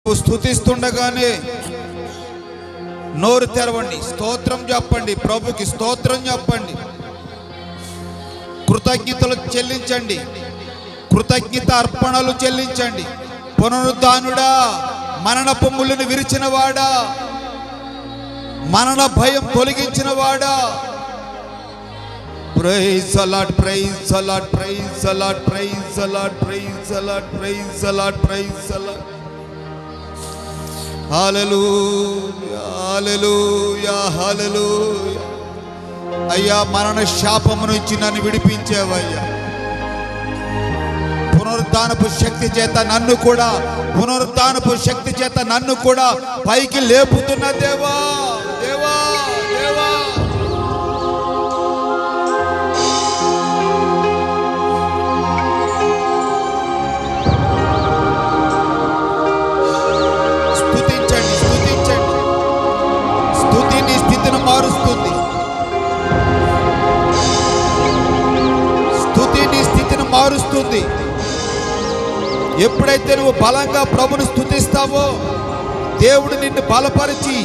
స్తుతిస్తుండగానే నోరు తెరవండి, స్తోత్రం చెప్పండి, ప్రభుకి స్తోత్రం చెప్పండి, కృతజ్ఞతలు చెల్లించండి, కృతజ్ఞత అర్పణలు చెల్లించండి. పునరుద్ధానుడా, మరణపు ముళ్ళును విరిచిన వాడా, మరణ భయం తొలగించిన వాడా, praise the Lord, praise the Lord, praise the Lord, praise the Lord, praise the Lord, praise the Lord, praise the Lord. Hallelujah, hallelujah, hallelujah. అయ్యా, మరణ శాపము నుంచి నన్ను విడిపించేవయ్యా. పునరుద్ధానపు శక్తి చేత నన్ను కూడా, పునరుద్ధానపు శక్తి చేత నన్ను కూడా పైకి లేపుతున్న దేవా, దేవా, దేవా. స్తుతించండి, స్తుతించండి. స్తుతి నీ స్థితిని మారుస్తుంది. స్తుతి నీ స్థితిని మారుస్తుంది. ఎప్పుడైతే నువ్వు బలంగా ప్రభుని స్తుతిస్తావో, దేవుడు నిన్ను బలపరిచి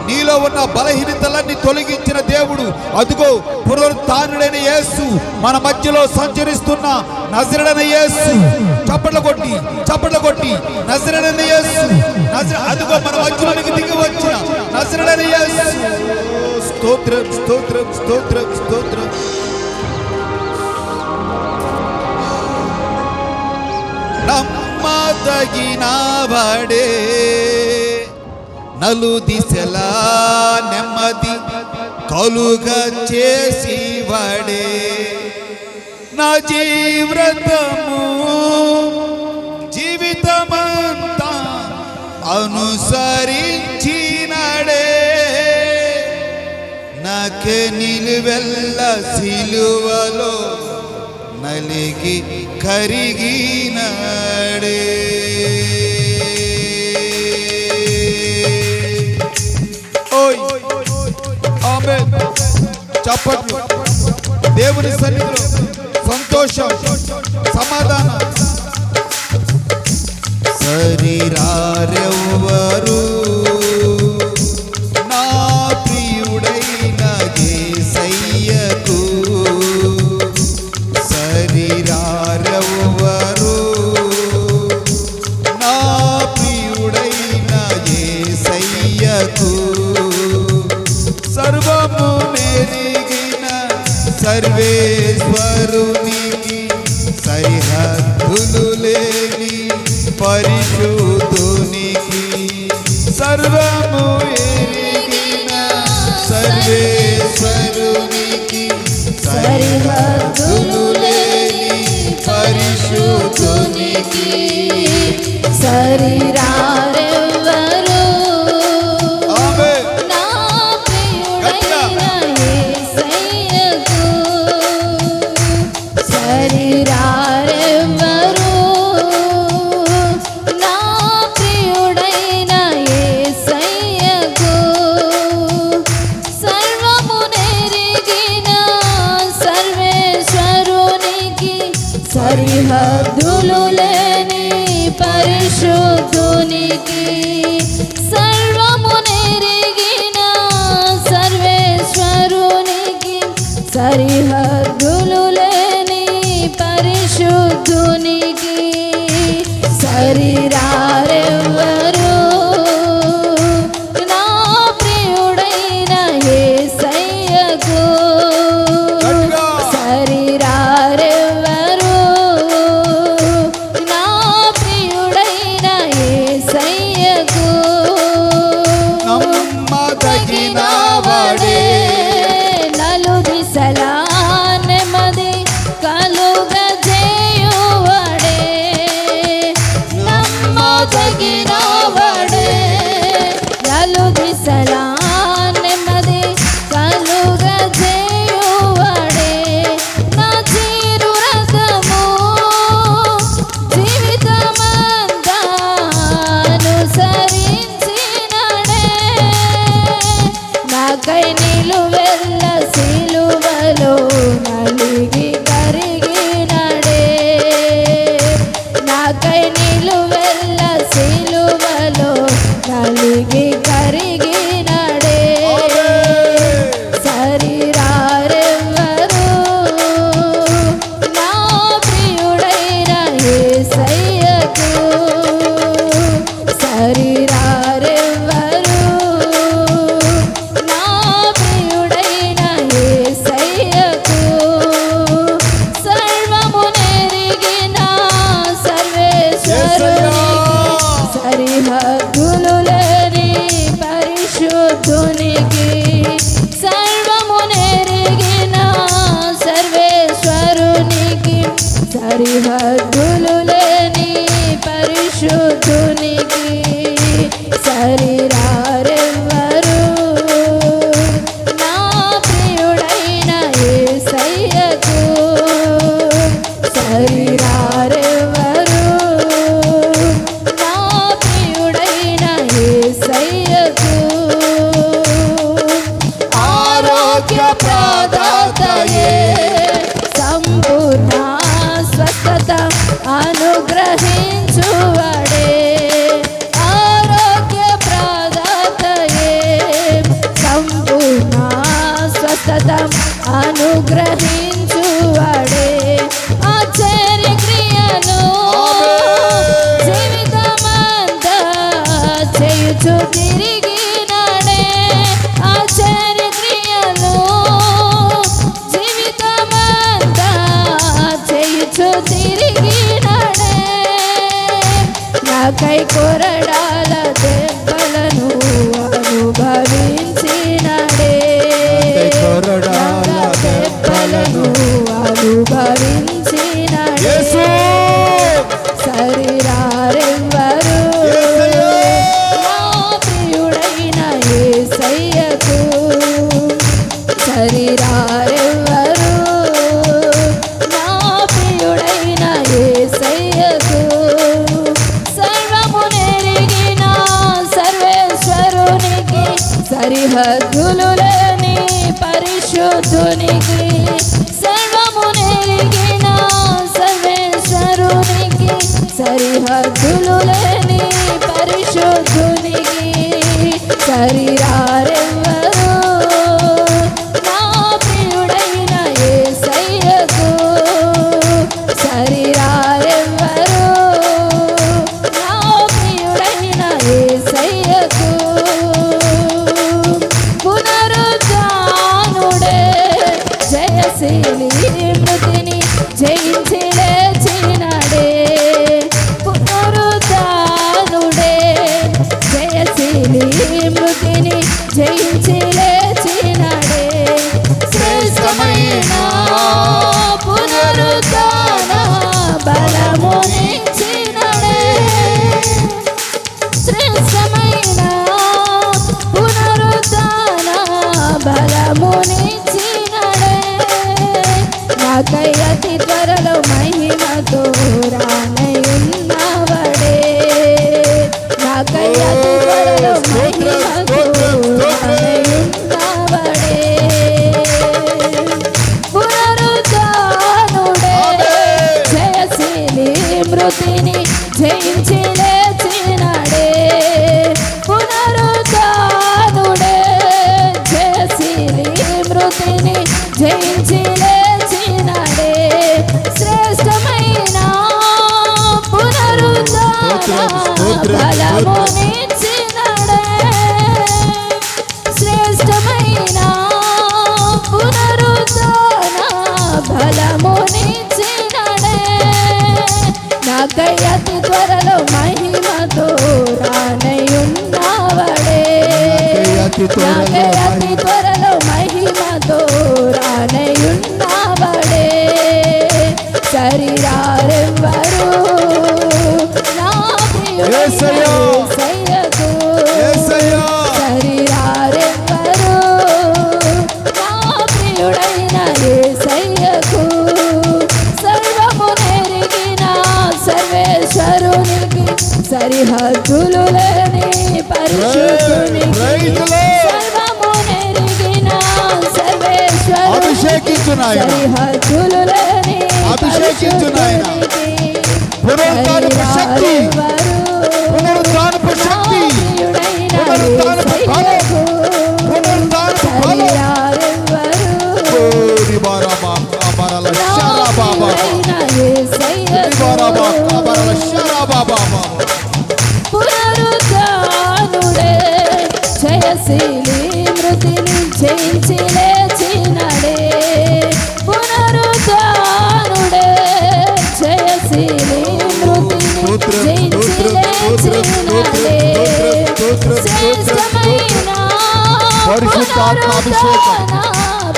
నీలో ఉన్న బలహీనతలన్నీ తొలగించిన దేవుడు, అదుగో పునరుత్థానుడైన యేసు మన మధ్యలో సంచరిస్తున్న నజరేయుడైన యేసు. చప్పట్లు కొట్టి నజరేయుడైన యేసు, అదుగో మన మధ్యలోనికి దిగి వచ్చిన నజరేయుడైన యేసు. స్తోత్రం, స్తోత్రం, స్తోత్రం, స్తోత్రం. నమ్మదగిన వాడే, నలు దిశలా నెమ్మది కలుగ చేసి వాడే, నా జీవితమంతా అనుసరించినడే, నాకే నిలువెల్ల సిలువలో నలిగి కరిగినాడే. ఓయ్ ఆమేన్. చప్పట్లు. దేవుని సన్నిధిలో సంతోషం, సమాధానం. శరీరారెవ్వరు నా ప్రియుడైన యేసయ్యకు, శరీరారెవ్వరు నా ప్రియుడైన యేసయ్యకు, సర్వము నెరిగిన సర్వేశ్వరునికి, సరిహద్దులు లేని పరిశుద్ధునికి, సర్వము ఎరిగిన సర్వేశ్వరునికి, సరిహద్దులు లేని పరిశుద్ధునికి, శరీరారెవ్వరు నా ప్రియుడైన యేసయ్యకు, శరీరారెవ్వరు నా ప్రియుడైన యేసయ్యకు, సర్వము నెరిగిన సర్వేశ్వరునికి, సరిహద్దులు లేని పరిశుద్ధునికి, సర్వము నెరిగిన సర్వేశ్వరునికి, సరిహద్దులు లేని పరిశుద్ధునికి, శరీరారెవ్వరు నా ప్రియుడైన యేసయ్యకు, శరీరారెవ్వరు నా ప్రియుడైన యేసయ్యకు, సరిహద్దులు లేని పరిశుద్ధునికి సరిరారెవ్వరు నా ప్రియుడైన యేసయ్యకు సరిరారెవ్వరు నా ప్రియుడైన యేసయ్యకు ఆరోగ్య ప్రదాతయే సంపూర్ణ స్వస్థత అనుగ్రహించువడే ఆరోగ్య ప్రదాతయే సంపూర్ణ స్వస్థత అనుగ్రహించువడే ఆశ్చర్య క్రియలు జీవితమంతా చేయుచు తిరిగినాడే ఆశ్చర్య క్రియలు జీవితమంతా చేయుచు తిరిగినాడే నాకై కొరడాల దెబ్బలను అనుభవించినాడే కొరడాల దెబ్బలను అనుభవించినాడే సరిరారెవ్వరు నా ప్రియుడైన యేసయ్యకు సరిరారెవ్వరు నా ప్రియుడైన యేసయ్యకు సర్వమునెరిగిన సర్వేశ్వరునికి సరిహద్దులు లేని పరిశుద్ధునికి సర్వమునెరిగిన సర్వేశ్వరునికి సరిహద్దులు లేని పరిశుద్ధునికి సరిరారెవ్వరు నా ప్రియుడైన యేసయ్యకు సరిరారెవ్వరు నా ప్రియుడైన యేసయ్యకు పునరుద్ధానుడే జయశీలి మృతిని జయించి లేచినాడే పునరుద్ధానుడే జయశీలి మృతిని జయించి లేచినాడే శ్రేష్టమైన పునరుద్ధాన బలమునిచ్చినాడే శ్రేష్టమైన పునరుద్ధాన బలమునిచ్చినాడే నాకై అతి త్వరలో మహిమతో రానయున్నవడే నాకై అతి త్వరలో మహిమతో రానయున్నవడే పునరుద్ధానుడే జయశీలి మృతిని జయించి లేచినాడే పునరుద్ధానుడే జయశీలి మృతిని జయించి లేచినాడే శ్రేష్టమైన పునరుద్ధాన బలమునిచ్చినాడే శ్రేష్టమైన పునరుద్ధాన బలమునిచ్చినాడే నాకై అతి త్వరలో మహిమతో రానయున్నవడే నాకై అతి త్వరలో మహిమతో రానయున్నవడే సరిరారెవ్వరు నా ప్రియుడైన యేసయ్యకు సరిరారెవ్వరు నా ప్రియుడైన యేసయ్యకు సర్వమునెరిగిన సర్వేశ్వరునికి సరిహద్దులు లేని పరిశుద్ధునికి సర్వమునెరిగిన సర్వేశ్వరునికి సరిహద్దులు లేని పరిశుద్ధునికి పునరుద్ధానపు శక్తి పునరుద్ధానపు శక్తి పునరుద్ధానపు బలం పునరుద్ధానపు బలం ఓరి బారాబా అబరల శరాబాబా ఓరి బారాబా అబరల శరాబాబా పునరుద్ధానుడే జయశీలి మృతిని జయించి లేచినాడే పునరుద్ధానుడే జయశీలి మృతిని జయించి లేచినాడే శ్రేష్టమైన పరిశుద్ధాత్మ అభిషేకం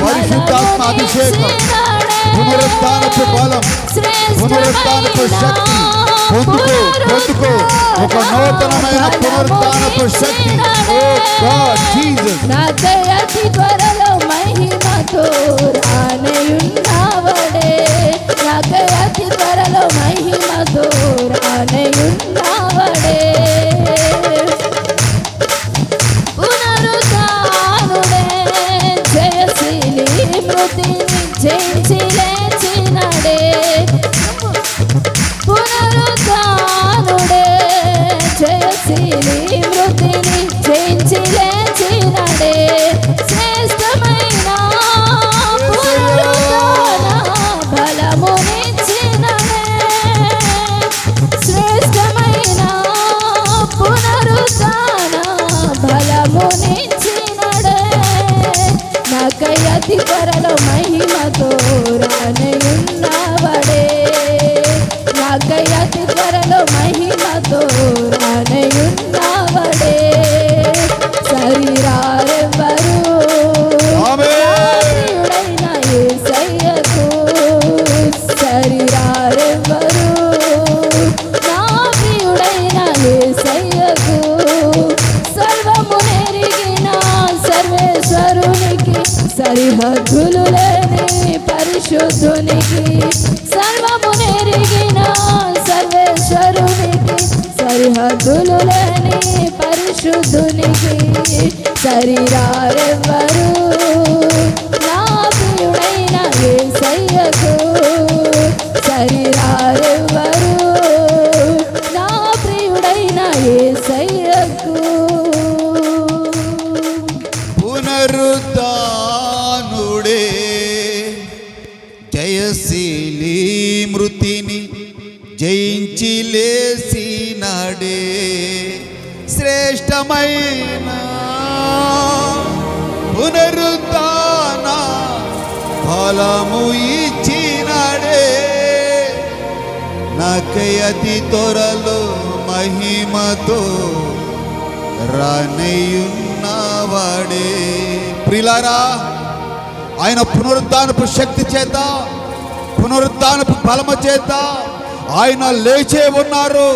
పరిశుద్ధాత్మ అభిషేకం పునరుత్థానపు బలం, పునరుత్థానపు శక్తి పొందుకో ఒక నూతనమైన పునరుత్థానపు శక్తి. ఓ గాడ్ జీసస్, నాకై అతి త్వరలో మహిమతో రానయున్నావడే, నాకై అతి త్వరలో మహిమతో రానయున్నావడే. పునరుత్థానుడే జయశీలి మృతిని జయించి లేచినడే, పునరుత్థానుడే జయశీలి మృతిని జయించి లేచినడే. శ్రేష్టమైన పునరుత్థాన బలమునిచ్చినడే, శ్రేష్టమైన పునరుత్థాన బలమునిచ్చినడే. నాకై అతి త్వరలో మహిమతో రానయున్నావడే, నాకై అతి త్వరలో మహిమతో రానయున్నావడే. శరీరారెవ్వరు ప్రియుడైన యేసయ్యకు, శరీరారెవ్వరు నా ప్రియుడైన యేసయ్యకు. సర్వమునెరిగిన సర్వేశ్వరునికి, సరిహద్దులు లేని పరిశుద్ధునికి, సర్వమునెరిగిన సర్వేశ్వరునికి, సరిహద్దులు లేని పరిశుద్ధునికి. శరీరారెవ్వరు నా ప్రియుడైన యేసయ్యకు, శరీరారెవ్వరు నా ప్రియుడైన యేసయ్యకు. పునరుత్థానుడే జయశీలి మృతిని జయించి లేచినాడే. శ్రేష్టమైన పునరుత్థాన ఫలము ఇచ్చినాడే. నాకై అతి త్వరలో మహిమతో రానయున్నవాడే. ప్రియులారా, ఆయన పునరుత్థానపు శక్తి చేత, పునరుత్థానపు బలము చేత ఆయన లేచే ఉన్నారు.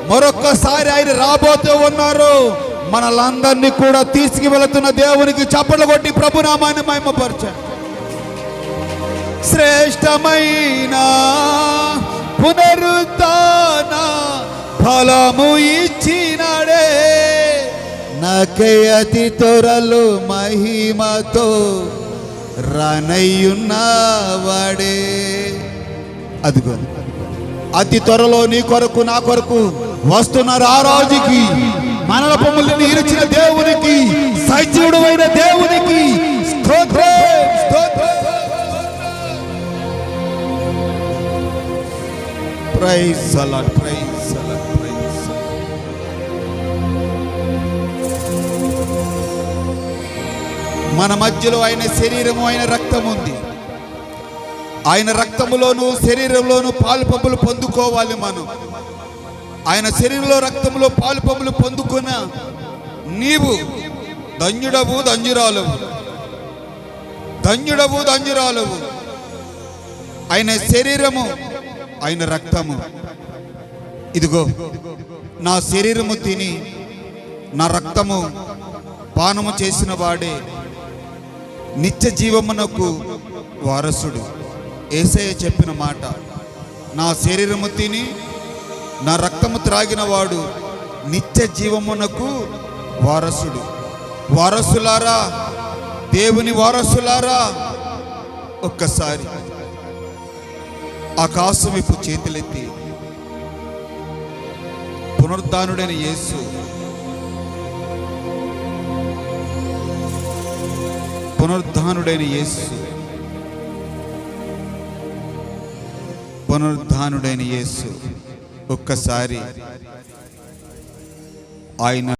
మరొక్కసారి ఆయన రాబోతూ ఉన్నారు. మనలందరినీ కూడా తీసుకువెళుతున్న దేవునికి చప్పట్లు కొట్టి ప్రభునామాన్ని మహిమపరచండి. శ్రేష్టమైన పునరుత్థాన ఫలము ఇచ్చినాడే. నాకై అతి త్వరలో మహిమతో రానయ్యున్నవాడే. అదిగో అతి త్వరలో నీ కొరకు నా కొరకు వస్తున్నారు ఆ రాజుకి, మనల పొమ్ములను ఇరిచిన దేవునికి, సజీవుడు అయిన దేవునికి స్తోత్రం, స్తోత్రం. Praise the Lord, praise the Lord, praise. మన మధ్యలో ఆయన శరీరము, ఆయన రక్తం ఉంది. ఆయన రక్తములోను శరీరంలోను పాలు పంపులు పొందుకోవాలి. మనం ఆయన శరీరంలో రక్తంలో పాలు పంపులు పొందుకున్న నీవు ధన్యుడవు, ధన్యురాలవు, ధన్యుడవు, ధన్యురాలవు. ఆయన శరీరము, ఆయన రక్తము. ఇదిగో నా శరీరము తిని నా రక్తము పానము చేసిన వాడే నిత్య జీవమునకు వారసుడు. యేసయ్య చెప్పిన మాట, నా శరీరము తిని నా రక్తము త్రాగిన వాడు నిత్య జీవమునకు వారసుడు. వారసులారా, దేవుని వారసులారా, ఒక్కసారి ఆకాశం వైపు చేతులెత్తి పునరుత్థానుడైన యేసు, పునరుత్థానుడైన యేసు, పునరుత్థానుడైన యేసు ఒక్కసారి ఆయన